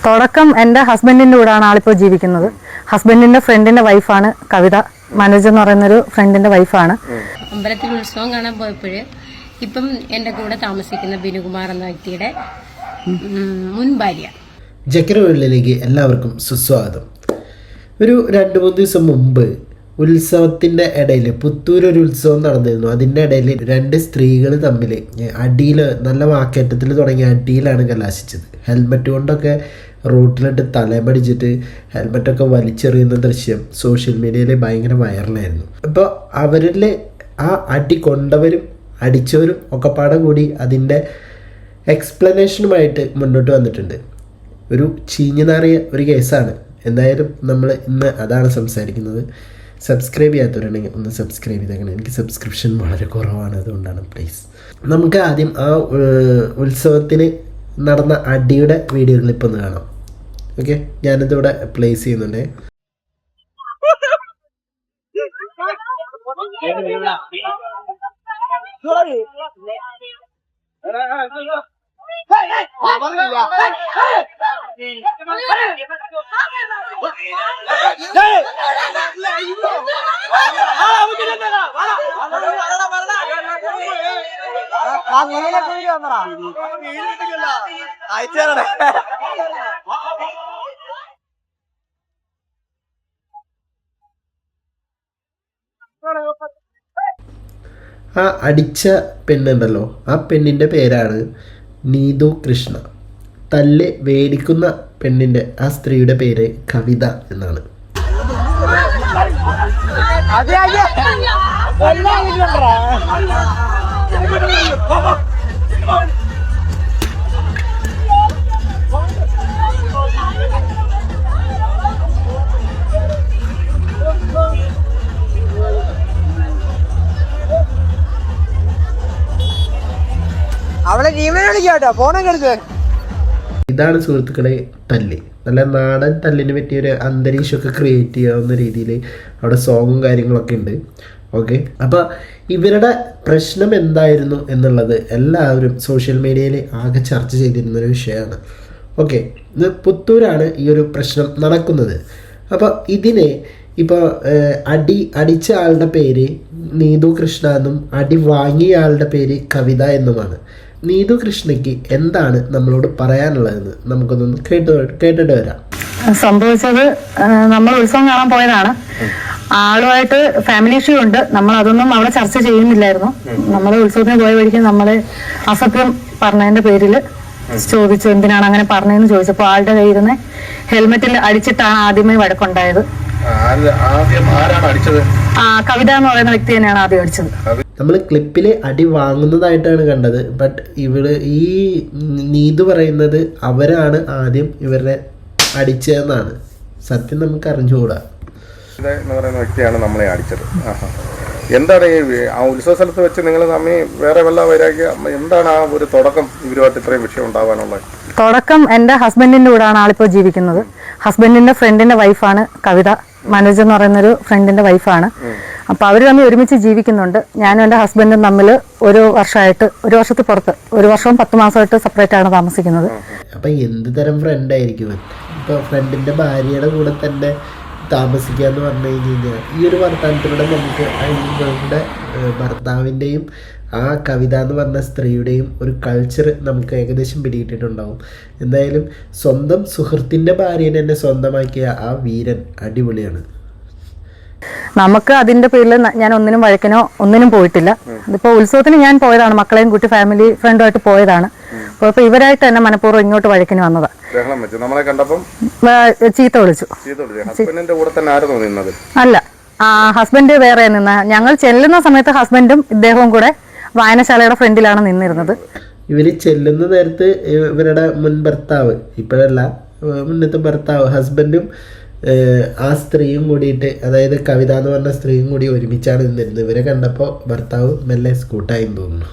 തുടക്കം എൻ്റെ ഹസ്ബൻഡിൻ്റെ കൂടെയാണ് ആളിപ്പോൾ ജീവിക്കുന്നത്. ഹസ്ബൻഡിൻ്റെ ഫ്രണ്ടിൻ്റെ വൈഫാണ് കവിത. മനോജ് എന്ന് പറയുന്നൊരു ഫ്രണ്ടിൻ്റെ വൈഫാണ്. അമ്പലത്തിൽ ഉത്സവം കാണാൻ പോയപ്പോഴ് ഇപ്പം എൻ്റെ കൂടെ താമസിക്കുന്ന ബിനുകുമാർ എന്ന വ്യക്തിയുടെ മുൻ ഭാര്യ. ജക്കര വേൾഡിലേക്ക് എല്ലാവർക്കും സുസ്വാഗതം. ഒരു 2-3 ദിവസം മുമ്പ് ഉത്സവത്തിൻ്റെ ഇടയിൽ പുത്തൂരൊരു ഉത്സവം നടന്നിരുന്നു. അതിൻ്റെ ഇടയിൽ 2 സ്ത്രീകൾ തമ്മിൽ അടിയിൽ നല്ല വാക്കേറ്റത്തിൽ തുടങ്ങിയ അടിയിലാണ് കലാശിച്ചത്. ഹെൽമെറ്റ് കൊണ്ടൊക്കെ റോട്ടിലിട്ട് തലമടിച്ചിട്ട് ഹെൽമെറ്റൊക്കെ വലിച്ചെറിയുന്ന ദൃശ്യം സോഷ്യൽ മീഡിയയിൽ ഭയങ്കര വൈറലായിരുന്നു. അപ്പോൾ അവരിൽ ആ അടി കൊണ്ടവരും അടിച്ചവരും ഒക്കെ പാടെ കൂടി അതിൻ്റെ എക്സ്പ്ലനേഷനുമായിട്ട് മുന്നോട്ട് വന്നിട്ടുണ്ട്. ഒരു ചീഞ്ഞു നാറിയ ഒരു കേസാണ്. എന്തായാലും നമ്മൾ ഇന്ന് അതാണ് സംസാരിക്കുന്നത്. സബ്സ്ക്രൈബ് ചെയ്യാത്തവരുണ്ടെങ്കിൽ ഒന്ന് സബ്സ്ക്രൈബ് ചെയ്തേക്കണം. എനിക്ക് സബ്സ്ക്രിപ്ഷൻ വളരെ കുറവാണ്, അതുകൊണ്ടാണ്. പ്ലീസ് നമുക്ക് ആദ്യം ആ ഉത്സവത്തിന് നടന്ന അടിയുടെ വീഡിയോ ക്ലിപ്പ് ഒന്ന് കാണാം. ഓക്കെ, ഞാനിതിവിടെ പ്ലേസ് ചെയ്യുന്നുണ്ട്. ആ അടിച്ച പെണ്ണുണ്ടല്ലോ, ആ പെണ്ണിൻ്റെ പേരാണ് നീതു കൃഷ്ണ. തല്ല് വേടിക്കുന്ന പെണ്ണിൻ്റെ ആ സ്ത്രീയുടെ പേര് കവിത എന്നാണ്. ഇതാണ് സുഹൃത്തുക്കളെ തല്ല്. നല്ല നാടൻ തല്ലിന് പറ്റിയൊരു അന്തരീക്ഷമൊക്കെ ക്രിയേറ്റ് ചെയ്യാവുന്ന രീതിയിൽ അവിടെ സോങ്ങും കാര്യങ്ങളൊക്കെ ഉണ്ട്. ഓക്കെ, അപ്പോൾ ഇവരുടെ പ്രശ്നം എന്തായിരുന്നു എന്നുള്ളത് എല്ലാവരും സോഷ്യൽ മീഡിയയിൽ ആകെ ചർച്ച ചെയ്തിരുന്നൊരു വിഷയമാണ്. ഓക്കെ, ഇത് പുത്തൂരാണ് ഈ ഒരു പ്രശ്നം നടക്കുന്നത്. അപ്പോൾ ഇതിനെ ഇപ്പോൾ അടിച്ച ആളുടെ പേര് നീതു കൃഷ്ണ എന്നും അടി വാങ്ങിയ ആളുടെ പേര് കവിത എന്നുമാണ്. നീതു കൃഷ്ണയ്ക്ക് എന്താണ് നമ്മളോട് പറയാനുള്ളതെന്ന് നമുക്കൊന്ന് കേട്ടിട്ട് വരാം. സംഭവിച്ചത്, നമ്മൾ ഉത്സവം കാണാൻ പോയതാണ്. ആളുമായിട്ട് ഫാമിലി ഇഷ്യൂ ഉണ്ട്. നമ്മൾ അതൊന്നും അവിടെ ചർച്ച ചെയ്യുന്നില്ലായിരുന്നു. നമ്മൾ ഉത്സവത്തിന് പോയ വഴിക്ക് നമ്മളെ അസത്യം പറഞ്ഞതിന്റെ പേരിൽ ചോദിച്ചു എന്തിനാണ് അങ്ങനെ പറഞ്ഞതെന്ന് ചോദിച്ചപ്പോൾ ആളുടെ കയ്യിൽ നിന്ന് ഹെൽമെറ്റിൽ അടിച്ചിട്ടാണ് ആദ്യമേ വഴക്കുണ്ടായത്. കവിത എന്ന് പറയുന്ന വ്യക്തി തന്നെയാണ് ആദ്യം അടിച്ചത്. നമ്മൾ ക്ലിപ്പിൽ അടി വാങ്ങുന്നതായിട്ടാണ് കണ്ടത്. ബട്ട് ഇവിടെ ഈ നീതു പറയുന്നത് അവരാണ് ആദ്യം ഇവരെ അടിച്ചതെന്നാണ്. സത്യം നമുക്ക് അറിഞ്ഞുകൂടാ. എന്ന് പറയുന്ന വ്യക്തിയാണ് നമ്മളെ അടിച്ചത്. എന്താണ് ആ ഉത്സവ സ്ഥലത്ത് വെച്ച് നിങ്ങൾ തമ്മിൽ വേറെ വല്ല വൈരാഗ്യം എന്താണ് ആ ഒരു തുടക്കം ഇവരുമായിട്ട് ഇത്രയും വിഷയം ഉണ്ടാവാനുള്ളത്? തുടക്കം എൻ്റെ ഹസ്ബൻഡിൻ്റെ കൂടെയാണ് ആളിപ്പോൾ ജീവിക്കുന്നത്. ഹസ്ബൻഡിൻ്റെ ഫ്രണ്ടിൻ്റെ വൈഫാണ് കവിത. മനോജ് എന്ന് പറയുന്നൊരു ഫ്രണ്ടിൻ്റെ വൈഫാണ്. അപ്പോൾ അവർ തമ്മിൽ ഒരുമിച്ച് ജീവിക്കുന്നുണ്ട്. ഞാനും എൻ്റെ ഹസ്ബൻഡും തമ്മിൽ 1 വർഷമായിട്ട്, 1 വർഷത്തിൽ പുറത്ത്, 1 വർഷവും 10 മാസമായിട്ട് സെപ്പറേറ്റ് ആണ് താമസിക്കുന്നത്. അപ്പം എന്ത് തരം ഫ്രണ്ടായിരിക്കും? ഇപ്പോൾ ഫ്രണ്ടിൻ്റെ ഭാര്യയുടെ കൂടെ തന്നെ താമസിക്കുക എന്ന് പറഞ്ഞു കഴിഞ്ഞാൽ ഈ ഒരു വർത്തമാനത്തിലൂടെ നമുക്ക് ഇവരുടെ ഭർത്താവിൻ്റെയും ആ കവിത എന്ന് പറഞ്ഞ സ്ത്രീയുടെയും ഒരു കൾച്ചർ നമുക്ക് ഏകദേശം പിടികിട്ടിട്ടുണ്ടാവും. എന്തായാലും സ്വന്തം സുഹൃത്തിൻ്റെ ഭാര്യനെ തന്നെ സ്വന്തമാക്കിയ ആ വീരൻ അടിപൊളിയാണ്. നമുക്ക് അതിന്റെ പേരിൽ ഞാൻ ഒന്നിനും വഴക്കിനോ ഒന്നിനും പോയിട്ടില്ല. ഇതിപ്പോ ഉത്സവത്തിന് ഞാൻ പോയതാണ്, മക്കളെയും കുട്ടി ഫാമിലി ഫ്രണ്ടുമായിട്ട് പോയതാണ്. അപ്പൊ ഇവരായിട്ട് തന്നെ മനഃപൂർവ്വം ഇങ്ങോട്ട് വഴക്കിന് വന്നതാ. ചീത്ത വിളിച്ചു. അല്ല, ഹസ്ബൻഡ് വേറെ നിന്ന. ഞങ്ങൾ ചെല്ലുന്ന സമയത്ത് ഹസ്ബൻഡും ഇദ്ദേഹവും കൂടെ വായനശാലയുടെ ഫ്രണ്ടിലാണ് നിന്നിരുന്നത്. ഇവര് ചെല്ലുന്ന നേരത്ത് ഇവരുടെ മുൻ ഭർത്താവ്, ഇപ്പോഴല്ല മുന്നത്തെ ഭർത്താവ്, ഹസ്ബൻഡും ആ സ്ത്രീയും കൂടിയിട്ട്, അതായത് കവിത എന്ന് പറഞ്ഞ സ്ത്രീയും കൂടി ഒരുമിച്ചാണ് നിന്നിരുന്നത്. ഇവരെ കണ്ടപ്പോൾ ഭർത്താവ് മെല്ലെ സ്കൂട്ടായി തോന്നുന്നു.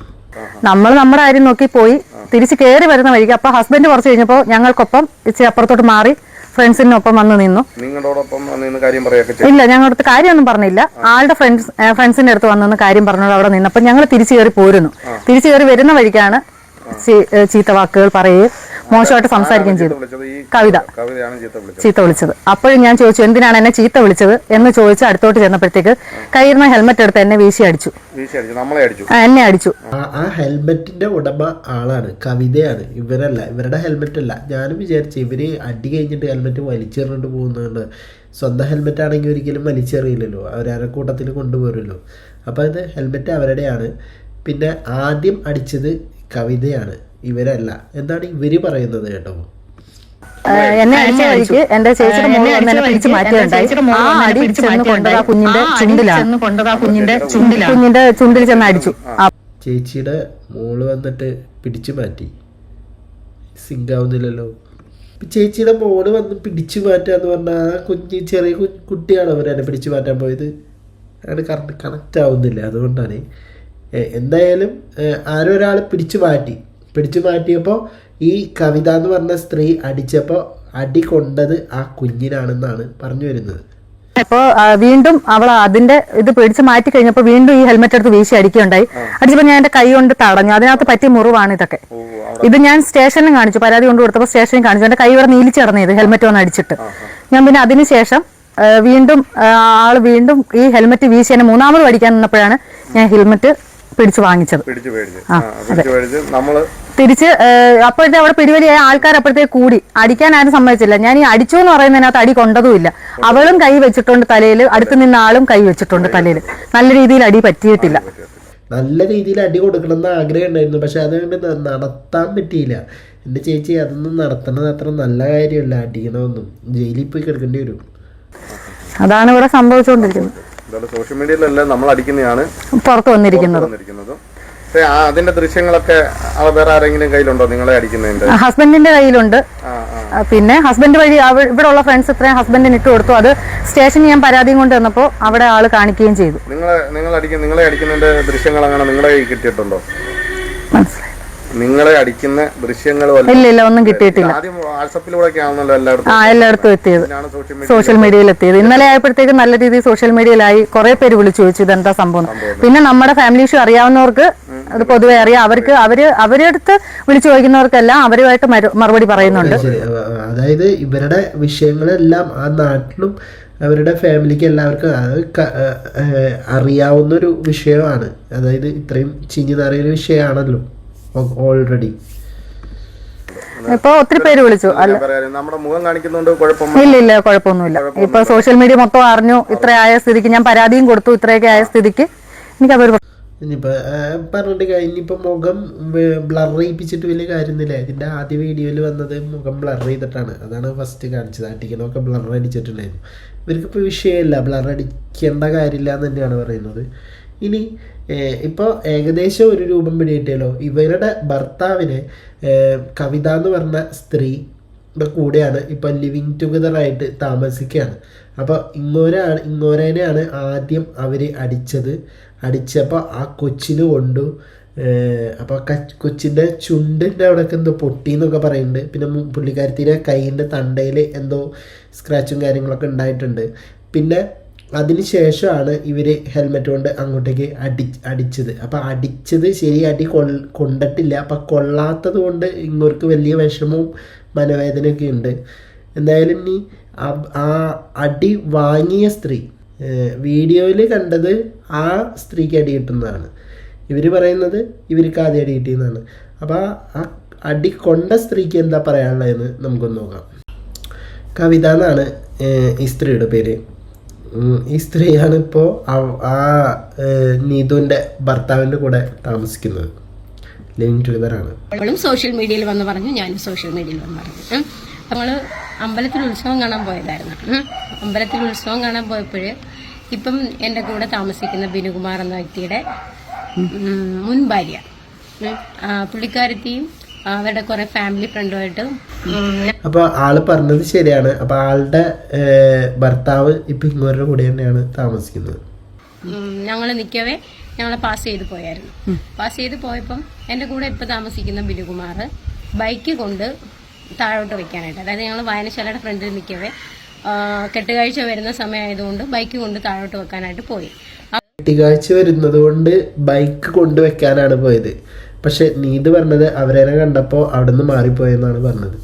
നമ്മൾ നമ്മുടെ കാര്യം നോക്കി പോയി തിരിച്ച് കയറി വരുന്ന വഴിക്ക് അപ്പൊ ഹസ്ബൻഡ് കുറച്ച് കഴിഞ്ഞപ്പോൾ ഞങ്ങൾക്കൊപ്പം ഇച്ചിരി അപ്പുറത്തോട്ട് മാറി ഫ്രണ്ട്സിനൊപ്പം വന്ന് നിന്നു. ഇല്ല, ഞങ്ങളുടെ കാര്യമൊന്നും പറഞ്ഞില്ല. ആളുടെ ഫ്രണ്ട്സിന്റെ അടുത്ത് വന്നു കാര്യം പറഞ്ഞോളൂ അവിടെ നിന്നപ്പോൾ ഞങ്ങൾ തിരിച്ചു കയറി പോരുന്നു. തിരിച്ചു കയറി വരുന്ന വഴിക്കാണ് ചീത്ത വാക്കുകൾ പറയുകയും മോശമായിട്ട് സംസാരിക്കുകയും ചെയ്തു. വിളിച്ചത് ഈ കവിത കവിതയാണ് ചീത്ത വിളിച്ചത്. ചീത്ത വിളിച്ചത്. അപ്പോഴും ഞാൻ ചോദിച്ചു എന്തിനാണ് എന്നെ ചീത്ത വിളിച്ചത് എന്ന് ചോദിച്ച് അടുത്തോട്ട് ചെന്നപ്പോഴത്തേക്ക് കയ്യിരുന്ന ഹെൽമെറ്റ് എടുത്ത് എന്നെ വീശി അടിച്ചു. നമ്മളെ അടിച്ചു, എന്നെ അടിച്ചു. ആ ഹെൽമെറ്റിന്റെ ഉടമ ആളാണ്, കവിതയാണ്, ഇവരല്ല, ഇവരുടെ ഹെൽമെറ്റ് അല്ല. ഞാനും വിചാരിച്ചു ഇവര് അടി കഴിഞ്ഞിട്ട് ഹെൽമെറ്റ് വലിച്ചെറിഞ്ഞിട്ട് പോകുന്നുണ്ട്. സ്വന്തം ഹെൽമെറ്റ് ആണെങ്കിൽ ഒരിക്കലും വലിച്ചെറിയില്ലല്ലോ, അവരെ കൂട്ടത്തിൽ കൊണ്ടുപോരുമല്ലോ. അപ്പോൾ ഇത് ഹെൽമെറ്റ് അവരുടെയാണ്. പിന്നെ ആദ്യം അടിച്ചത് കവിതയാണ്, ഇവരല്ല. എന്താണ് ഇവര് പറയുന്നത് കേട്ടോ. എന്നെ അടിച്ച വഴിക്ക് എന്റെ ചേച്ചിയുടെ മോള് വന്ന് എന്നെ പിടിച്ച് മാറ്റിയുണ്ടായി. ആ അടി ചെന്ന് കൊണ്ടത് ആ കുഞ്ഞിന്റെ ചുണ്ടിലാണ്. കുഞ്ഞിന്റെ ചുണ്ടിൽ ചെന്ന് അടിച്ചു. ചേച്ചിയുടെ മോള് വന്നിട്ട് പിടിച്ചു മാറ്റി. സിങ്കാവുന്നില്ലല്ലോ. ചേച്ചിയുടെ മോള് വന്ന് പിടിച്ചു മാറ്റാന്ന് പറഞ്ഞാൽ ആ കുഞ്ഞ് ചെറിയ കുട്ടിയാണ് അവരെന്നെ പിടിച്ചു മാറ്റാൻ പോയത്. അങ്ങനെ കണക്റ്റ് ആവുന്നില്ല. അതുകൊണ്ടാണ് എന്തായാലും ആരോ ഒരാൾ പിടിച്ചു മാറ്റിയപ്പോൾ ഈ കവിത എന്ന് പറഞ്ഞ സ്ത്രീ അടിച്ചപ്പോൾ അടി കൊണ്ടത് ആ കുഞ്ഞിനാണെന്നാണ് പറഞ്ഞു വരുന്നത്. അപ്പോൾ വീണ്ടും അവൾ അതിന്റെ ഇത് പിടിച്ച് മാറ്റി കഴിഞ്ഞപ്പോൾ വീണ്ടും ഈ ഹെൽമെറ്റ് എടുത്ത് വീശി അടിക്കുകയുണ്ടായി. അടിച്ചപ്പോൾ ഞാൻ എന്റെ കൈ കൊണ്ട് തടഞ്ഞു. അതിനകത്ത് പറ്റിയ മുറിവാണ് ഇതൊക്കെ. ഇത് ഞാൻ സ്റ്റേഷനിലും കാണിച്ചു, പരാതി കൊണ്ട് കൊടുത്തപ്പോൾ സ്റ്റേഷനിൽ കാണിച്ചു. എന്റെ കൈ ഇവിടെ നീലിച്ചിടന്നത് ഹെൽമെറ്റ് വന്ന് അടിച്ചിട്ട്. ഞാൻ പിന്നെ അതിനുശേഷം വീണ്ടും ആള് വീണ്ടും ഈ ഹെൽമെറ്റ് വീശി എന്നെ മൂന്നാമത് പഠിക്കാൻ നിന്നപ്പോഴാണ് ഞാൻ ഹെൽമെറ്റ് പിടിച്ചു വാങ്ങിച്ചത്. തിരിച്ച് അപ്പോഴത്തെ അവിടെ പിടിവലിയായ ആൾക്കാർ അപ്പോഴത്തേക്ക് കൂടി അടിക്കാൻ ആരും സമ്മതിച്ചില്ല. ഞാൻ ഈ അടിച്ചു എന്ന് പറയുന്നതിനകത്ത് അടി കൊണ്ടതുമില്ല. അവളും കൈ വെച്ചിട്ടുണ്ട് തലയിൽ, അടുത്ത് നിന്ന ആളും കൈ വെച്ചിട്ടുണ്ട് തലയിൽ. നല്ല രീതിയിൽ അടി പറ്റിയിട്ടില്ല. നല്ല രീതിയിൽ അടി കൊടുക്കണമെന്ന് ആഗ്രഹം ഉണ്ടായിരുന്നു, പക്ഷെ അതുകൊണ്ട് നടത്താൻ പറ്റിയില്ല. എൻ്റെ ചേച്ചി അതൊന്നും നടത്തണത് അത്ര നല്ല കാര്യമല്ല. അടിക്കണമെന്നും ജയിലിൽ പോയി കിടക്കേണ്ടി വരും. അതാണ് ഇവിടെ സംഭവിച്ചുകൊണ്ടിരിക്കുന്നത്. സോഷ്യൽ മീഡിയയിലല്ല നമ്മൾ അടിക്കുന്നതാണ് പുറത്ത് വന്നിരിക്കുന്നത്. അതിന്റെ ദൃശ്യങ്ങളൊക്കെ വേറെ ആരെങ്കിലും കയ്യിലുണ്ടോ നിങ്ങളെ അടിക്കുന്നതിന്റെ? ഹസ്ബൻഡിന്റെ കയ്യിലുണ്ട്. പിന്നെ ഹസ്ബൻഡ് വഴി ഇവിടെ ഉള്ള ഫ്രണ്ട്സ് ഇത്രയും ഹസ്ബൻഡിന് ഇട്ട് കൊടുത്തു. അത് സ്റ്റേഷനിൽ ഞാൻ പരാതിയും കൊണ്ട് വന്നപ്പോൾ അവിടെ ആള് കാണിക്കുകയും ചെയ്തു. നിങ്ങളെ അടിക്കുന്നതിന്റെ ദൃശ്യങ്ങൾ അങ്ങനെ നിങ്ങളുടെ കയ്യിൽ കിട്ടിയിട്ടുണ്ടോ? മനസ്സിലായി. നിങ്ങളെ അടിക്കുന്ന ദൃശ്യങ്ങളും ഇല്ല ഒന്നും കിട്ടിയിട്ടില്ല. ആദ്യം വാട്സപ്പിലൂടെ ആണല്ലോ എല്ലായിടത്തും എത്തിയത്, സോഷ്യൽ മീഡിയയിൽ എത്തിയത്. ഇന്നലെ ആയപ്പോഴത്തേക്ക് നല്ല രീതിയിൽ സോഷ്യൽ മീഡിയയിലായി. കുറെ പേര് വിളിച്ചു ചോദിച്ചു ഇതെന്താ സംഭവം. പിന്നെ നമ്മുടെ ഫാമിലി ഇഷ്യൂ അറിയാവുന്നവർക്ക് അത് പൊതുവെ അറിയാം. അവരുടെ അടുത്ത് വിളിച്ചു ചോദിക്കുന്നവർക്കെല്ലാം അവരുമായിട്ട് മറുപടി പറയുന്നുണ്ട്. അതായത് ഇവരുടെ വിഷയങ്ങളെല്ലാം ആ നാട്ടിലും അവരുടെ ഫാമിലിക്ക് എല്ലാവർക്കും അറിയാവുന്നൊരു വിഷയമാണ്. അതായത് ഇത്രയും ചിഞ്ഞു നിറയൊരു വിഷയമാണല്ലോ ഓൾറെഡി. ഇപ്പൊ ഒത്തിരി പേര് വിളിച്ചു. നമ്മുടെ മുഖം കാണിക്കുന്നോണ്ട് ഇല്ല കുഴപ്പമൊന്നുമില്ല. ഇപ്പൊ സോഷ്യൽ മീഡിയ മൊത്തം അറിഞ്ഞു. ഇത്രയായ സ്ഥിതിക്ക് ഞാൻ പരാതിയും കൊടുത്തു. ഇത്രയൊക്കെ ആയ സ്ഥിതിക്ക് എനിക്ക് അതൊരു ഇനിയിപ്പോ പറഞ്ഞിട്ട് കഴിഞ്ഞിപ്പോ മുഖം ബ്ലർ ചെയ്യിപ്പിച്ചിട്ട് വലിയ കാര്യമൊന്നുമില്ല. ഇതിന്റെ ആദ്യ വീഡിയോയിൽ വന്നത് മുഖം ബ്ലർ ചെയ്തിട്ടാണ്. അതാണ് ഫസ്റ്റ് കാണിച്ചത്. അടിക്കണമൊക്കെ ബ്ലർ അടിച്ചിട്ടുണ്ടായിരുന്നു. ഇവർക്കിപ്പോൾ വിഷയമില്ല, ബ്ലർ അടിക്കേണ്ട കാര്യമില്ല എന്ന് തന്നെയാണ് പറയുന്നത്. ഇനി ഇപ്പോൾ ഏകദേശം ഒരു രൂപം പിടികിട്ടിയല്ലോ. ഇവരുടെ ഭർത്താവിനെ കവിത എന്ന് പറഞ്ഞ സ്ത്രീയുടെ കൂടെയാണ് ഇപ്പോൾ ലിവിങ് ടുഗദറായിട്ട് താമസിക്കുകയാണ്. അപ്പോൾ ഇങ്ങോരേനെയാണ് ആദ്യം അവർ അടിച്ചപ്പോൾ ആ കൊച്ചിന് കൊണ്ടു. അപ്പോൾ കൊച്ചിൻ്റെ ചുണ്ടിൻ്റെ അവിടെയൊക്കെ എന്തോ പൊട്ടിയെന്നൊക്കെ പറയുന്നുണ്ട്. പിന്നെ പുള്ളിക്കാരത്തിൻ്റെ കൈയിൻ്റെ തണ്ടയിൽ എന്തോ സ്ക്രാച്ചും കാര്യങ്ങളൊക്കെ ഉണ്ടായിട്ടുണ്ട്. പിന്നെ അതിന് ശേഷമാണ് ഇവർ ഹെൽമെറ്റ് കൊണ്ട് അങ്ങോട്ടേക്ക് അടിച്ചത്. അപ്പോൾ അടിച്ചത് ശരി അടി കൊണ്ടിട്ടില്ല. അപ്പം കൊള്ളാത്തത് കൊണ്ട് ഇങ്ങോർക്ക് വലിയ വിഷമവും മനോവേദനയൊക്കെ ഉണ്ട്. എന്തായാലും ഇനി ആ അടി വാങ്ങിയ സ്ത്രീ വീഡിയോയിൽ കണ്ടത് ആ സ്ത്രീക്ക് അടി കിട്ടുന്നതാണ്. ഇവർ പറയുന്നത് ഇവർക്ക് ആദ്യം അടി കിട്ടിയെന്നാണ്. അപ്പോൾ ആ അടി കൊണ്ട സ്ത്രീക്ക് എന്താ പറയാനുള്ളതെന്ന് നമുക്കൊന്ന് നോക്കാം. കവിത എന്നാണ് ഈ സ്ത്രീയുടെ പേര്. ഈ സ്ത്രീയാണ് ഇപ്പോൾ ആ നീതുവിൻ്റെ ഭർത്താവിൻ്റെ കൂടെ താമസിക്കുന്നത്. ലിവിങ് ടുഗദറാണ്. സോഷ്യൽ മീഡിയയിൽ വന്ന് പറഞ്ഞു, ഞാനും സോഷ്യൽ മീഡിയയിൽ വന്ന് പറഞ്ഞു. നമ്മൾ അമ്പലത്തിൽ ഉത്സവം കാണാൻ പോയതായിരുന്നു. അമ്പലത്തിൽ ഉത്സവം കാണാൻ പോയപ്പോൾ ഇപ്പം എൻ്റെ കൂടെ താമസിക്കുന്ന ബിനുകുമാർ എന്ന വ്യക്തിയുടെ മുൻ ഭാര്യ പുള്ളിക്കാരത്തിയും അവരുടെ കുറെ ഫാമിലി ഫ്രണ്ടുമായിട്ട്. അപ്പോൾ ആള് പറഞ്ഞത് ശരിയാണ്. അപ്പോൾ ആളുടെ ഭർത്താവ് ഇപ്പം ഇങ്ങോരുടെ കൂടെ തന്നെയാണ് താമസിക്കുന്നത്. ഞങ്ങൾ നിൽക്കവേ ഞങ്ങളെ പാസ് ചെയ്ത് പോയായിരുന്നു. പാസ് ചെയ്ത് പോയപ്പം എൻ്റെ കൂടെ ഇപ്പം താമസിക്കുന്ന ബിനുകുമാർ ബൈക്ക് കൊണ്ട് താഴോട്ട് വെക്കാനായിട്ട്, അതായത് ഞങ്ങൾ വായനശാലയുടെ ഫ്രണ്ടിൽ നിൽക്കവേ കെട്ടുകാഴ്ച വരുന്ന സമയമായതുകൊണ്ട് ബൈക്ക് കൊണ്ട് താഴോട്ട് വെക്കാനായിട്ട് പോയി. കെട്ടുകാഴ്ച വരുന്നത് കൊണ്ട് ബൈക്ക് കൊണ്ടുവെക്കാനാണ് പോയത്. പക്ഷെ നീത് പറഞ്ഞത് അവരെ കണ്ടപ്പോൾ അവിടെ നിന്ന് മാറിപ്പോയെന്നാണ് പറഞ്ഞത്.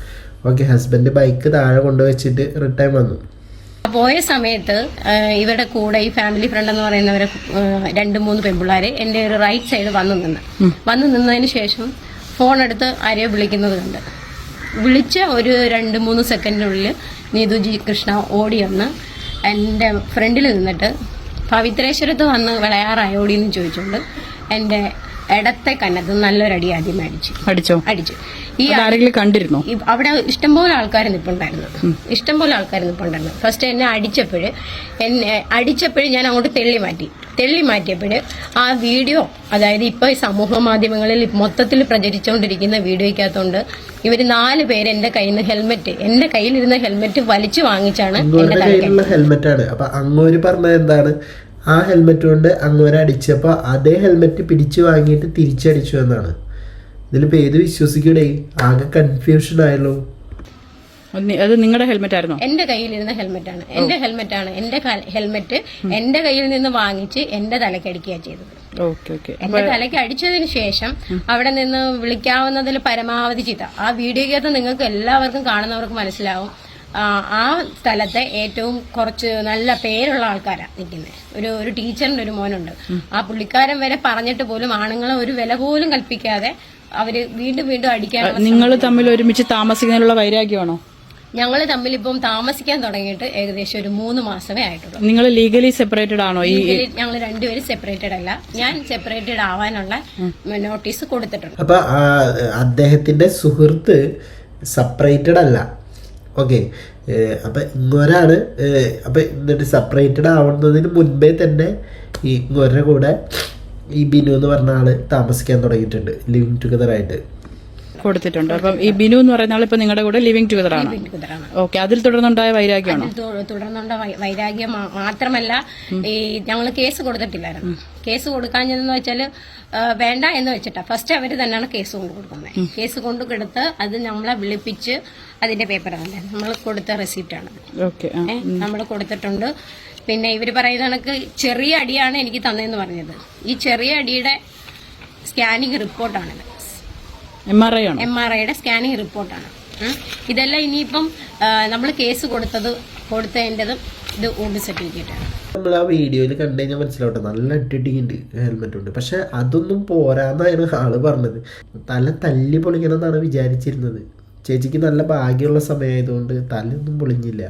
ഓക്കെ, ഹസ്ബൻഡ് ബൈക്ക് താഴെ കൊണ്ടുവച്ചിട്ട് റിട്ടേൺ വന്നു. പോയ സമയത്ത് ഇവരുടെ കൂടെ ഈ ഫാമിലി ഫ്രണ്ട് എന്ന് പറയുന്നവരെ 2-3 പെൺപിള്ളേര് എൻ്റെ ഒരു റൈറ്റ് സൈഡ് വന്നു നിന്നതിന് ശേഷം ഫോൺ എടുത്ത് ആരെയോ വിളിക്കുന്നത് കണ്ട് വിളിച്ച ഒരു 2-3 സെക്കൻഡിനുള്ളിൽ നീതുജി കൃഷ്ണ ഓടി വന്ന് എൻ്റെ ഫ്രണ്ടിൽ നിന്നിട്ട് പവിത്രേശ്വരത്ത് വന്ന് വിളയാറായോടിയെന്ന് ചോദിച്ചുകൊണ്ട് എൻ്റെ ഇടത്തെ കന്നത്ത് നല്ലൊരടി ആദ്യം അടിച്ചു. ഈ ആരെങ്കിലും കണ്ടിരുന്നോ? അവിടെ ഇഷ്ടംപോലെ ആൾക്കാർ നിൽപ്പുണ്ടായിരുന്നു. ഫസ്റ്റ് എന്നെ അടിച്ചപ്പോഴ് ഞാൻ അങ്ങോട്ട് തെള്ളി മാറ്റിയപ്പോൾ ആ വീഡിയോ, അതായത് ഇപ്പൊ ഈ സമൂഹ മാധ്യമങ്ങളിൽ മൊത്തത്തിൽ പ്രചരിച്ചുകൊണ്ടിരിക്കുന്ന വീഡിയോയ്ക്കകത്തോണ്ട് ഇവര് 4 പേര് എന്റെ കയ്യിലിരുന്ന ഹെൽമെറ്റ് വലിച്ചു വാങ്ങിച്ചാണ് ഹെൽമെറ്റാണ്. അപ്പൊ അങ്ങോര് പറഞ്ഞത് എന്താണ്, ആ ഹെൽമെറ്റ് കൊണ്ട് അങ്ങോരെ അടിച്ചപ്പോൾ അതേ ഹെൽമെറ്റ് പിടിച്ചു വാങ്ങിയിട്ട് തിരിച്ചടിച്ചു എന്നാണ്. ഇതിലിപ്പോ ഏത് വിശ്വസിക്കണേ? ആകെ കൺഫ്യൂഷൻ ആയല്ലോ. അത് നിങ്ങളുടെ ഹെൽമെറ്റ് ആയിരുന്നോ? എന്റെ കയ്യിലിരുന്ന ഹെൽമെറ്റാണ്. എന്റെ ഹെൽമെറ്റ് എന്റെ കയ്യിൽ നിന്ന് വാങ്ങിച്ച് എന്റെ തലയ്ക്ക് അടിക്കുകയാണ് ചെയ്തത്. എന്റെ തലയ്ക്ക് അടിച്ചതിന് ശേഷം അവിടെ നിന്ന് വിളിക്കാവുന്നതിൽ പരമാവധി ചെയ്ത ആ വീഡിയോക്കകത്ത് നിങ്ങൾക്ക് എല്ലാവർക്കും കാണുന്നവർക്ക് മനസ്സിലാവും. ആ സ്ഥലത്തെ ഏറ്റവും കുറച്ച് നല്ല പേരുള്ള ആൾക്കാരാണ് നിൽക്കുന്നത്. ഒരു ടീച്ചറിന്റെ ഒരു മോനുണ്ട്. ആ പുള്ളിക്കാരൻ വരെ പറഞ്ഞിട്ട് പോലും ആണുങ്ങളെ ഒരു വില പോലും കൽപ്പിക്കാതെ അവര് വീണ്ടും അടിക്കാൻ. നിങ്ങൾ തമ്മിൽ ഒരുമിച്ച് താമസിക്കുന്നതിനുള്ള വൈരാഗ്യമാണോ? ഞങ്ങൾ തമ്മിൽ ഇപ്പം താമസിക്കാൻ തുടങ്ങിയിട്ട് ഏകദേശം ഒരു 3 മാസമേ ആയിട്ടുള്ളൂ. നിങ്ങൾ ലീഗലി സെപ്പറേറ്റഡ് ആണോ? ഞങ്ങൾ രണ്ടുപേരും സെപ്പറേറ്റഡ് അല്ല. ഞാൻ സെപ്പറേറ്റഡ് ആവാനുള്ള നോട്ടീസ് കൊടുത്തിട്ടുണ്ട്. അപ്പൊ അദ്ദേഹത്തിന്റെ സുഹൃത്ത് സെപ്പറേറ്റഡ് അല്ല. ഓക്കെ, അപ്പം ഇങ്ങോരാണ്. അപ്പം എന്നിട്ട് സെപ്പറേറ്റഡ് ആവുന്നതിന് മുൻപേ തന്നെ ഈ ഇങ്ങോരുടെ കൂടെ ഈ ബിനു എന്ന് പറഞ്ഞ ആള് താമസിക്കാൻ തുടങ്ങിയിട്ടുണ്ട്, ലിവിങ് ടുഗദർ ആയിട്ട് കൊടുത്തിട്ടുണ്ട്. അപ്പം ഈ ബിനു എന്ന് പറയുന്ന ആൾ ഇപ്പൊ നിങ്ങളുടെ കൂടെ ലിവിങ് ടുഗദർ ആണ്. ഓക്കെ, അതിൽ തുടർന്നുണ്ടായ വൈരാഗ്യമാണോ? തുടർന്നുണ്ട വൈരാഗ്യം മാത്രമല്ല, ഈ ഞങ്ങൾ കേസ് കൊടുത്തിട്ടില്ലായിരുന്നു. കേസ് കൊടുക്കാഞ്ഞതെന്ന് വെച്ചാൽ വേണ്ട എന്ന് വെച്ചിട്ടാ ഫസ്റ്റ് അവര് തന്നെയാണ് കേസ് കൊണ്ട് കൊടുക്കുന്നത്. കേസ് കൊണ്ട് കൊടുത്ത് അത് നമ്മളെ വിളിപ്പിച്ച് അതിന്റെ പേപ്പർ തന്നെ നമ്മൾ കൊടുത്ത റെസിപ്റ്റാണ്. നമ്മൾ കൊടുത്തിട്ടുണ്ട്. പിന്നെ ഇവര് പറയുന്ന കണക്ക് ചെറിയ അടിയാണ് എനിക്ക് തന്നതെന്ന് പറഞ്ഞത്. ഈ ചെറിയ അടിയുടെ സ്കാനിങ് റിപ്പോർട്ടാണിത്. MRIയുടെ സ്കാനിങ് റിപ്പോർട്ടാണ്. ഇതെല്ലാം ഇനിയിപ്പം നമ്മൾ കേസ് കൊടുത്തതിൻ്റെതും ഇത് ഓടി സർട്ടിഫിക്കറ്റാണ്. നമ്മൾ ആ വീഡിയോയിൽ കണ്ടു കഴിഞ്ഞാൽ മനസ്സിലാവട്ടെ, നല്ല അടിയുണ്ട്, ഹെൽമെറ്റ് ഉണ്ട്. പക്ഷെ അതൊന്നും പോരാന്നാണ് ആള് പറഞ്ഞത്. തല തല്ലി പൊളിക്കണം എന്നാണ് വിചാരിച്ചിരുന്നത്. ചേച്ചിക്ക് നല്ല ഭാഗ്യമുള്ള സമയമായതുകൊണ്ട് തലയൊന്നും പൊളിഞ്ഞില്ല.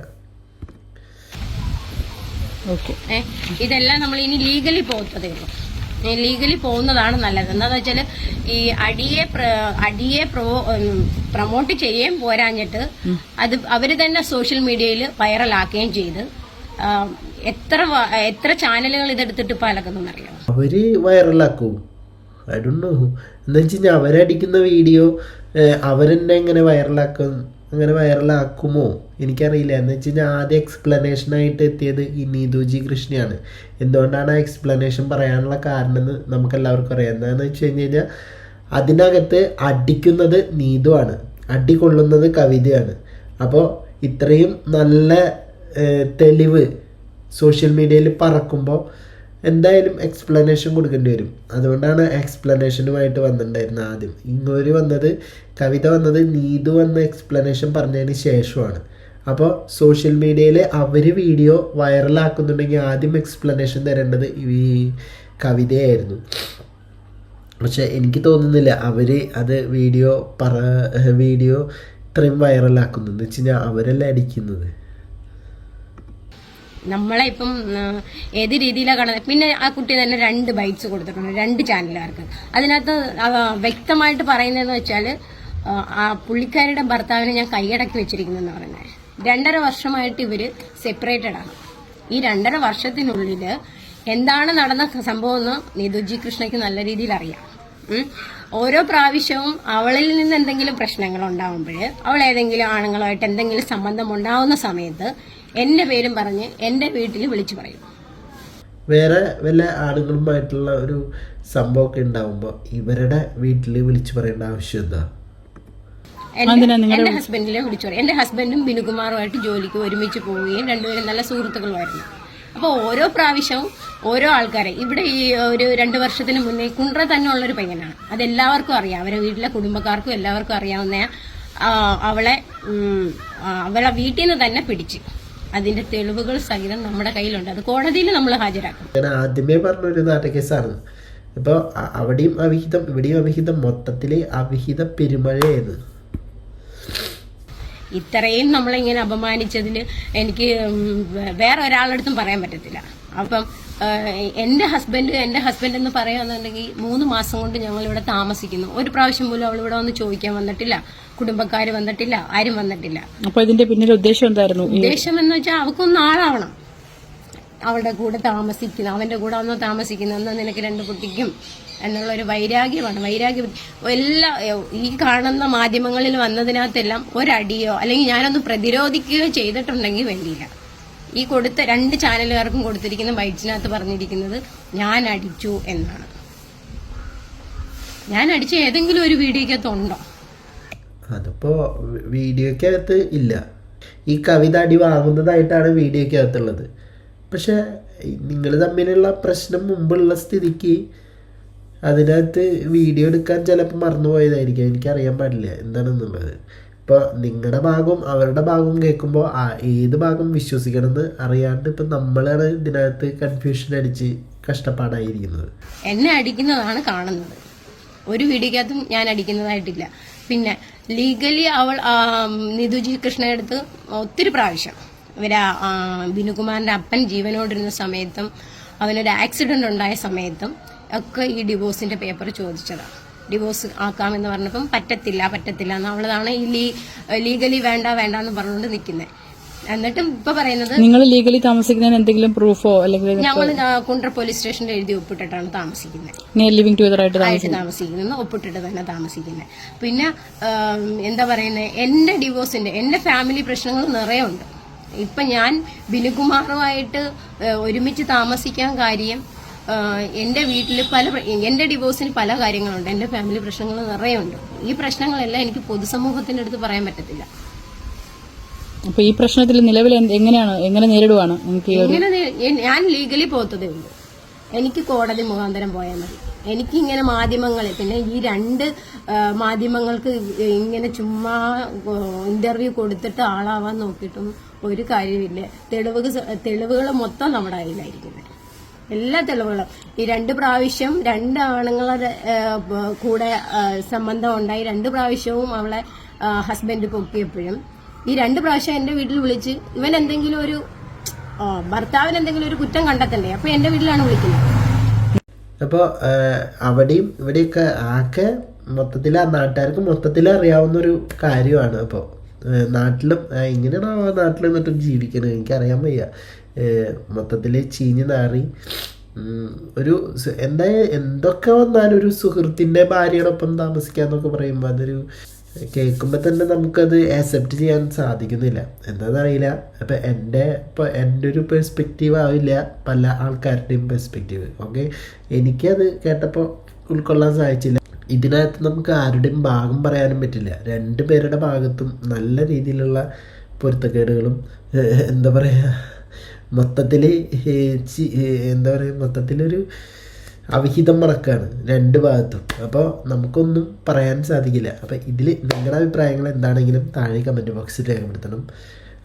ഇതെല്ലാം നമ്മൾ ഇനി ലീഗലി പോകത്തതേ ഉള്ളൂ. ലീഗലി പോകുന്നതാണ് നല്ലത്. എന്താന്ന് വെച്ചാൽ ഈ അടിയെ പ്രൊമോട്ട് ചെയ്യുകയും പോരാഞ്ഞിട്ട് അത് അവര് തന്നെ സോഷ്യൽ മീഡിയയിൽ വൈറലാക്കുകയും ചെയ്ത് എത്ര ചാനലുകൾ ഇതെടുത്തിട്ട് ഇപ്പൊ അലക്കുന്നറിയാം. അവര് വൈറലാക്കും. I don't know. എന്താ വെച്ച് കഴിഞ്ഞാൽ അവരടിക്കുന്ന വീഡിയോ അവരെന്നെ എങ്ങനെ വൈറലാക്കുമോ എനിക്കറിയില്ല. എന്ന് വെച്ച് കഴിഞ്ഞാൽ ആദ്യം എക്സ്പ്ലനേഷനായിട്ട് എത്തിയത് ഈ നീതുജി കൃഷ്ണയാണ്. എന്തുകൊണ്ടാണ് ആ എക്സ്പ്ലനേഷൻ പറയാനുള്ള കാരണം എന്ന് നമുക്കെല്ലാവർക്കും അറിയാം. എന്താണെന്ന് വെച്ച് കഴിഞ്ഞാൽ അതിനകത്ത് അടിക്കുന്നത് നീതുവാണ്, അടി കൊള്ളുന്നത് കവിതയാണ്. അപ്പോൾ ഇത്രയും നല്ല തെളിവ് സോഷ്യൽ മീഡിയയിൽ പറക്കുമ്പോൾ എന്തായാലും എക്സ്പ്ലനേഷൻ കൊടുക്കേണ്ടി വരും. അതുകൊണ്ടാണ് എക്സ്പ്ലനേഷനുമായിട്ട് വന്നിട്ടുണ്ടായിരുന്നത്. ആദ്യം ഇങ്ങോര് വന്നത്, കവിത വന്നത് നീതു വന്ന എക്സ്പ്ലനേഷൻ പറഞ്ഞതിന് ശേഷമാണ്. അപ്പോൾ സോഷ്യൽ മീഡിയയിൽ അവർ വീഡിയോ വൈറലാക്കുന്നുണ്ടെങ്കിൽ ആദ്യം എക്സ്പ്ലനേഷൻ തരേണ്ടത് ഈ കവിതയായിരുന്നു. പക്ഷെ എനിക്ക് തോന്നുന്നില്ല അവർ അത് വീഡിയോ ഇത്രയും വൈറലാക്കുന്നു. എന്ന് വെച്ച് കഴിഞ്ഞാൽ അവരല്ല അടിക്കുന്നത്. നമ്മളെ ഇപ്പം ഏത് രീതിയിലാണ് കാണുന്നത്. പിന്നെ ആ കുട്ടി തന്നെ 2 ബൈറ്റ്സ് കൊടുത്തിട്ടുണ്ട് 2 ചാനലുകാർക്ക്. അതിനകത്ത് വ്യക്തമായിട്ട് പറയുന്നതെന്ന് വെച്ചാൽ ആ പുള്ളിക്കാരുടെ ഭർത്താവിനെ ഞാൻ കൈയടക്കി വെച്ചിരിക്കുന്നെന്ന് പറയുന്നത്. 2.5 വർഷമായിട്ട് ഇവര് സെപ്പറേറ്റഡ് ആണ്. ഈ 2.5 വർഷത്തിനുള്ളിൽ എന്താണ് നടന്ന സംഭവം എന്ന് നീതുജി കൃഷ്ണയ്ക്ക് നല്ല രീതിയിൽ അറിയാം. ഓരോ പ്രാവശ്യവും അവളിൽ നിന്ന് എന്തെങ്കിലും പ്രശ്നങ്ങൾ ഉണ്ടാവുമ്പോൾ, അവൾ ഏതെങ്കിലും ആണുങ്ങളുമായിട്ട് എന്തെങ്കിലും സംബന്ധം ഉണ്ടാവുന്ന സമയത്ത് എന്റെ പേരും പറഞ്ഞ് എന്റെ വീട്ടിൽ വിളിച്ചു പറയും. വേറെ വല്ല ആണുങ്ങളുമായിട്ടുള്ള ഒരു സംഭവമൊക്കെ ഉണ്ടാവുമ്പോൾ ഇവരുടെ വീട്ടിൽ വിളിച്ചു പറയേണ്ട ആവശ്യം എന്താ? എന്റെ ഹസ്ബൻഡിനെ വിളിച്ചു പറയും. എന്റെ ഹസ്ബൻഡും ബിനുകുമാറുമായിട്ട് ജോലിക്ക് ഒരുമിച്ച് പോവുകയും രണ്ടുപേരും നല്ല സുഹൃത്തുക്കളുമായിരുന്നു. അപ്പോൾ ഓരോ പ്രാവശ്യവും ഓരോ ആൾക്കാരെ ഇവിടെ ഈ ഒരു 2 വർഷത്തിന് മുന്നേ കുണ്ട്ര തന്നെ ഉള്ളൊരു പയ്യനാണ്. അതെല്ലാവർക്കും അറിയാം, അവരെ വീട്ടിലെ കുടുംബക്കാർക്കും എല്ലാവർക്കും അറിയാവുന്ന അവളെ വീട്ടിൽ നിന്ന് തന്നെ പിടിച്ച് അതിന്റെ തെളിവുകൾ സഹിതം നമ്മുടെ കയ്യിലുണ്ട്. അത് കോടതിയിൽ നമ്മൾ ഹാജരാക്കും. ഞാൻ ആദ്യമേ പറഞ്ഞൊരു നാട്ടുകേസാണ്. ഇപ്പോൾ അവിടെയും അവിഹിതം ഇവിടെയും അവിഹിതം, മൊത്തത്തില് അവിഹിത പെരുമഴയായിരുന്നു. ഇത്രയും നമ്മളിങ്ങനെ അപമാനിച്ചതിന് എനിക്ക് വേറെ ഒരാളടുത്തും പറയാൻ പറ്റത്തില്ല. അപ്പം എൻ്റെ ഹസ്ബൻഡ് എന്ന് പറയുകയാണെന്നുണ്ടെങ്കിൽ 3 മാസം കൊണ്ട് ഞങ്ങൾ ഇവിടെ താമസിക്കുന്നു. ഒരു പ്രാവശ്യം പോലും അവൾ ഇവിടെ വന്ന് ചോദിക്കാൻ വന്നിട്ടില്ല, കുടുംബക്കാർ വന്നിട്ടില്ല, ആരും വന്നിട്ടില്ല. അപ്പൊ ഇതിന്റെ പിന്നിൽ ഉദ്ദേശം എന്തായിരുന്നു? ഉദ്ദേശം എന്ന് വെച്ചാൽ അവൾക്കൊന്ന് ആളാവണം, അവളുടെ കൂടെ താമസിക്കുന്ന, അവന്റെ കൂടെ ഒന്ന് താമസിക്കുന്ന, എന്നാൽ നിനക്ക് 2 കുട്ടിക്കും എന്നുള്ളൊരു വൈരാഗ്യമാണ്. എല്ലാ ഈ കാണുന്ന മാധ്യമങ്ങളിൽ വന്നതിനകത്തെല്ലാം ഒരടിയോ അല്ലെങ്കിൽ ഞാനൊന്ന് പ്രതിരോധിക്കുകയോ ചെയ്തിട്ടുണ്ടെങ്കിൽ വേണ്ടിയില്ല. ഈ കൊടുത്ത 2 ചാനലുകാർക്കും കൊടുത്തിരിക്കുന്ന ബൈറ്റ്സിനകത്ത് പറഞ്ഞിരിക്കുന്നത് ഞാൻ അടിച്ചു എന്നാണ്. ഞാൻ അടിച്ച ഏതെങ്കിലും ഒരു വീഡിയോക്കകത്തുണ്ടോ? അതിപ്പോ വീഡിയോക്കകത്ത് ഇല്ല. ഈ കവിത അടി വാങ്ങുന്നതായിട്ടാണ് വീഡിയോക്കകത്തുള്ളത്. പക്ഷെ നിങ്ങൾ തമ്മിലുള്ള പ്രശ്നം മുമ്പുള്ള സ്ഥിതിക്ക് അതിനകത്ത് വീഡിയോ എടുക്കാൻ ചിലപ്പോൾ മറന്നുപോയതായിരിക്കും. എനിക്കറിയാൻ പാടില്ല എന്താണെന്നുള്ളത്. ഇപ്പോൾ നിങ്ങളുടെ ഭാഗവും അവരുടെ ഭാഗവും കേൾക്കുമ്പോൾ ഏത് ഭാഗം വിശ്വസിക്കണമെന്ന് അറിയാണ്ട് ഇപ്പം നമ്മളാണ് ഇതിനകത്ത് കൺഫ്യൂഷൻ അടിച്ച് കഷ്ടപ്പാടായിരിക്കുന്നത്. എന്നെ അടിക്കുന്നതാണ് കാണുന്നത്, ഒരു വീഡിയോക്കകത്തും ഞാൻ അടിക്കുന്നതായിട്ടില്ല. പിന്നെ ലീഗലി അവൾ നിധുജി കൃഷ്ണയെടുത്ത് ഒത്തിരി പ്രാവശ്യം ഇവരാ ബിനുകുമാറിന്റെ അപ്പൻ ജീവനോടിരുന്ന സമയത്തും അവനൊരു ആക്സിഡന്റ് ഉണ്ടായ സമയത്തും ഒക്കെ ഈ ഡിവോഴ്സിന്റെ പേപ്പർ ചോദിച്ചതാണ്. ഡിവോഴ്സ് ആക്കാമെന്ന് പറഞ്ഞപ്പം പറ്റത്തില്ല എന്ന് അവളതാണ് ഈ ലീഗലി വേണ്ട എന്ന് പറഞ്ഞുകൊണ്ട് നിൽക്കുന്നത്. എന്നിട്ടും ഇപ്പൊ പറയുന്നത് നിങ്ങൾ ലീഗലി താമസിക്കുന്നതിന് എന്തെങ്കിലും പ്രൂഫോ അല്ലെങ്കിൽ ഞങ്ങൾ കുണ്ട്ര പോലീസ് സ്റ്റേഷനിൽ എഴുതി ഒപ്പിട്ടിട്ടാണ് താമസിക്കുന്നത്. ലിവിംഗ് ടുഗദർ ആയിട്ട് താമസിക്കുന്നത്, ഒപ്പിട്ടിട്ട് തന്നെ താമസിക്കുന്നത്. പിന്നെ എന്താ പറയുന്നത്, എന്റെ ഡിവോഴ്സിന്റെ എന്റെ ഫാമിലി പ്രശ്നങ്ങൾ നിറയെ ഉണ്ട്. ഇപ്പൊ ഞാൻ ബിനുകുമാറുമായിട്ട് ഒരുമിച്ച് താമസിക്കാൻ കാര്യം എന്റെ വീട്ടിൽ എന്റെ ഡിവോഴ്സിന് പല കാര്യങ്ങളുണ്ട്, എന്റെ ഫാമിലി പ്രശ്നങ്ങൾ നിറയെ ഉണ്ട്. ഈ പ്രശ്നങ്ങളെല്ലാം എനിക്ക് പൊതുസമൂഹത്തിന്റെ അടുത്ത് പറയാൻ പറ്റത്തില്ല. അപ്പൊ ഈ പ്രശ്നത്തിൽ നിലവിൽ എങ്ങനെ നേരിടുവാണ്? ഞാൻ ലീഗലി പോത്തതേ ഉള്ളൂ. എനിക്ക് കോടതി മുഖാന്തരം പോയാൽ മതി. എനിക്ക് ഇങ്ങനെ മാധ്യമങ്ങളിൽ, പിന്നെ ഈ 2 മാധ്യമങ്ങൾക്ക് ഇങ്ങനെ ചുമ്മാ ഇന്റർവ്യൂ കൊടുത്തിട്ട് ആളാവാൻ നോക്കിയിട്ടും ഒരു കാര്യമില്ല. തെളിവുകൾ മൊത്തം നമ്മുടെ കയ്യിലായിരിക്കുന്നത്, എല്ലാ തെളിവുകളും. ഈ 2 പ്രാവശ്യം 2 ആണുങ്ങളുടെ കൂടെ സംബന്ധം ഉണ്ടായി. 2 പ്രാവശ്യവും അവളെ ഹസ്ബൻഡ് പൊക്കിയപ്പോഴും ഈ 2 പ്രാവശ്യം എന്റെ വീട്ടിൽ വിളിച്ച് ഇവൻ എന്തെങ്കിലും ഒരു ഭർത്താവിന് എന്തെങ്കിലും ഒരു കുറ്റം കണ്ടെത്തണ്ടേ, അപ്പൊ എന്റെ വീട്ടിലാണ് വിളിക്കുന്നത്. അപ്പോൾ അവിടെയും ഇവിടെയൊക്കെ ആകെ മൊത്തത്തിൽ ആ നാട്ടുകാർക്ക് മൊത്തത്തിൽ അറിയാവുന്നൊരു കാര്യമാണ്. അപ്പോൾ നാട്ടിലും ഇങ്ങനെയാണ് നാട്ടിൽ നിന്നിട്ടും ജീവിക്കണത് എനിക്കറിയാൻ വയ്യ. മൊത്തത്തിൽ ചീഞ്ഞ് നാറി ഒരു എന്തൊക്കെ വന്നാലും ഒരു സുഹൃത്തിൻ്റെ ഭാര്യയോടൊപ്പം താമസിക്കാന്നൊക്കെ പറയുമ്പോൾ അതൊരു കേൾക്കുമ്പോൾ തന്നെ നമുക്കത് ആക്സെപ്റ്റ് ചെയ്യാൻ സാധിക്കുന്നില്ല. എന്താണെന്നറിയില്ല. അപ്പോൾ എൻ്റെ ഒരു പെർസ്പെക്റ്റീവ് ആവില്ല പല ആൾക്കാരുടെയും പെർസ്പെക്റ്റീവ്. ഓക്കെ, എനിക്കത് കേട്ടപ്പോൾ ഉൾക്കൊള്ളാൻ സാധിച്ചില്ല. ഇതിനകത്ത് നമുക്ക് ആരുടെയും ഭാഗം പറയാനും പറ്റില്ല. 2 പേരുടെ ഭാഗത്തും നല്ല രീതിയിലുള്ള പൊരുത്തക്കേടുകളും എന്താ പറയുക മൊത്തത്തിലൊരു അവിഹിതം മറക്കാണ് 2 ഭാഗത്തും. അപ്പോൾ നമുക്കൊന്നും പറയാൻ സാധിക്കില്ല. അപ്പോൾ ഇതിൽ നിങ്ങളുടെ അഭിപ്രായങ്ങൾ എന്താണെങ്കിലും താഴെ കമൻറ്റ് ബോക്സിൽ രേഖപ്പെടുത്തണം.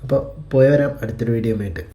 അപ്പോൾ പോയി വരാം അടുത്തൊരു വീഡിയോ ആയിട്ട്.